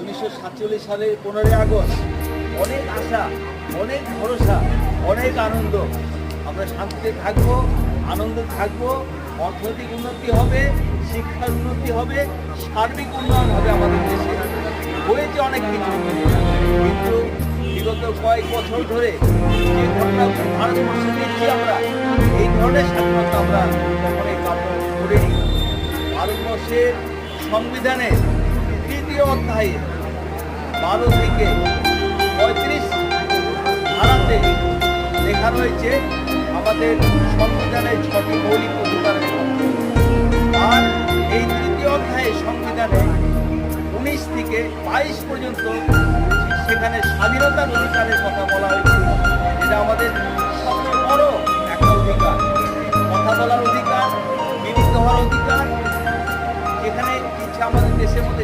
1947 সালের 15ই আগস্ট অনেক আশা, অনেক ভরসা, অনেক আনন্দ। আমরা শান্তিতে থাকবো, আনন্দে থাকবো, অর্থনৈতিক উন্নতি হবে, শিক্ষার উন্নতি হবে, সার্বিক উন্নয়ন হবে আমাদের দেশে। হয়েছে অনেক কিছু, কিন্তু বিগত কয়েক বছর ধরে যে ঘটনা ভারতবর্ষে দেখছি আমরা, এই ধরনের স্বাধীনতা আমরা কখনোই কাম্য করিনি। ভারতবর্ষের সংবিধানের 3য় অধ্যায়ে 12 থেকে 35 ধারাতে লেখা রয়েছে আমাদের সংবিধানের 6টি মৌলিক অধিকারের কথা। আর এই 3য় অধ্যায়ে সংবিধানে 19 থেকে 22 পর্যন্ত সেখানে স্বাধীনতার অধিকারের কথা বলা হয়েছে। এটা আমাদের সবচেয়ে বড় একটা অধিকার, কথা বলার অধিকার, মিলিত হওয়ার অধিকার। যেখানে ইচ্ছা আমাদের দেশের মধ্যে